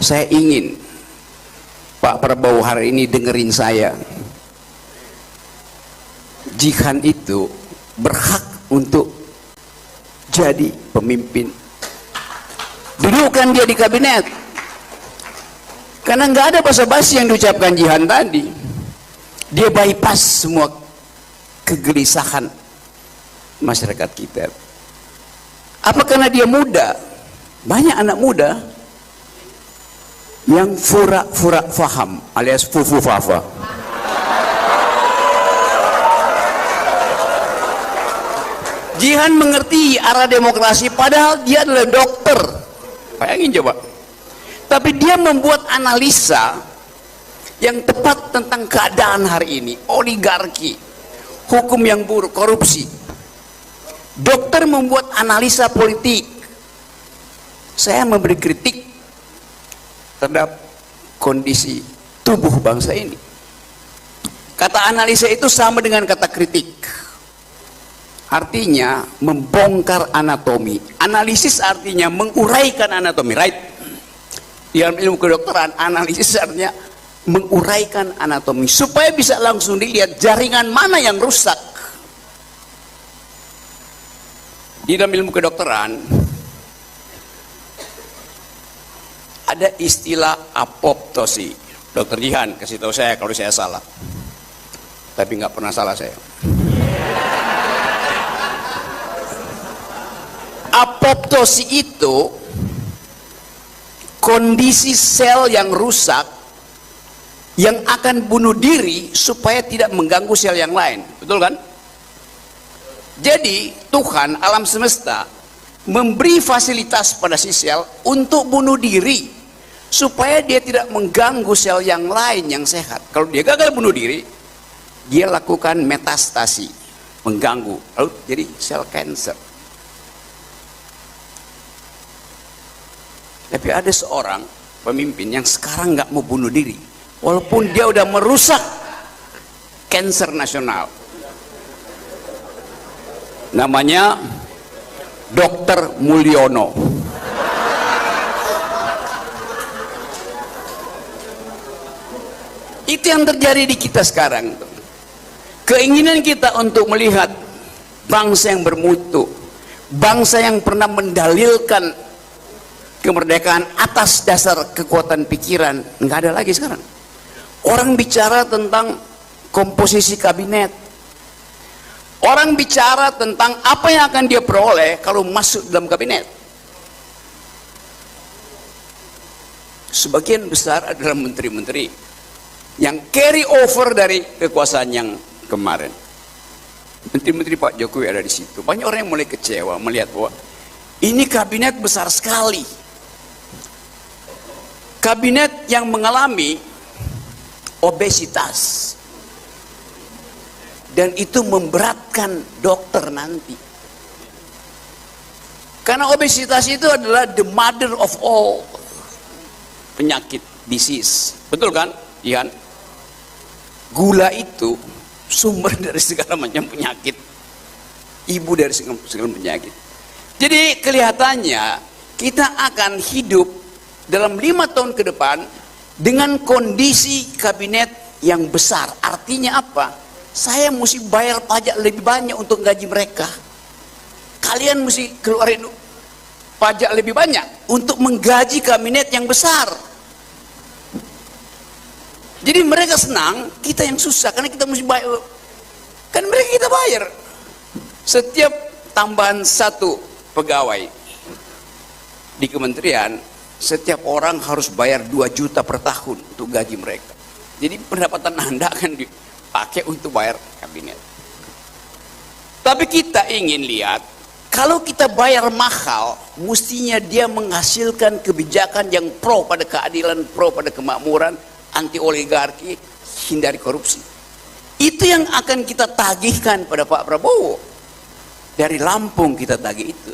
Saya ingin Pak Prabowo hari ini dengerin saya. Jihan itu berhak untuk jadi pemimpin. Dudukkan dia di kabinet. Karena nggak ada basa-basi yang diucapkan Jihan tadi. Dia bypass semua kegelisahan masyarakat kita. Apa karena dia muda? Banyak anak muda yang fura-fura faham alias fufu fafa. Jihan mengerti arah demokrasi padahal dia adalah dokter. Bayangin coba. Tapi dia membuat analisa yang tepat tentang keadaan hari ini, oligarki, hukum yang buruk, korupsi. Dokter membuat analisa politik. Saya memberi kritik terhadap kondisi tubuh bangsa ini. Kata analisa itu sama dengan kata kritik. Artinya membongkar anatomi. Analisis artinya menguraikan anatomi, right? Di dalam ilmu kedokteran, analisis artinya menguraikan anatomi supaya bisa langsung dilihat jaringan mana yang rusak. Di dalam ilmu kedokteran ada istilah apoptosi. Dokter Jihan kasih tahu saya kalau saya salah, tapi nggak pernah salah saya. Apoptosi itu kondisi sel yang rusak yang akan bunuh diri supaya tidak mengganggu sel yang lain, betul kan? Jadi Tuhan alam semesta memberi fasilitas pada si sel untuk bunuh diri supaya dia tidak mengganggu sel yang lain yang sehat. Kalau dia gagal bunuh diri, dia lakukan metastasi, mengganggu, lalu jadi sel kanker. Tapi ada seorang pemimpin yang sekarang nggak mau bunuh diri, walaupun dia udah merusak kanker nasional. Namanya Dr. Mulyono. Itu yang terjadi di kita sekarang. Keinginan kita untuk melihat bangsa yang bermutu, bangsa yang pernah mendalilkan kemerdekaan atas dasar kekuatan pikiran, nggak ada lagi sekarang. Orang bicara tentang komposisi kabinet, orang bicara tentang apa yang akan dia peroleh kalau masuk dalam kabinet. Sebagian besar adalah menteri-menteri yang carry over dari kekuasaan yang kemarin. Menteri-menteri Pak Jokowi ada di situ. Banyak orang yang mulai kecewa melihat bahwa ini kabinet besar sekali. Kabinet yang mengalami obesitas. Dan itu memberatkan dokter nanti. Karena obesitas itu adalah the mother of all penyakit, disease. Betul kan, Ian? Gula itu sumber dari segala macam penyakit. Ibu dari segala penyakit. Jadi kelihatannya kita akan hidup dalam 5 tahun ke depan dengan kondisi kabinet yang besar. Artinya apa? Saya mesti bayar pajak lebih banyak untuk gaji mereka. Kalian mesti keluarin pajak lebih banyak untuk menggaji kabinet yang besar. Jadi mereka senang, kita yang susah karena kita mesti bayar. Kan mereka kita bayar. Setiap tambahan 1 pegawai di kementerian, setiap orang harus bayar 2 juta per tahun untuk gaji mereka. Jadi pendapatan Anda akan dipakai untuk bayar kabinet. Tapi kita ingin lihat, kalau kita bayar mahal, mestinya dia menghasilkan kebijakan yang pro pada keadilan, pro pada kemakmuran, anti oligarki, hindari korupsi. Itu yang akan kita tagihkan pada Pak Prabowo. Dari Lampung kita tagih itu.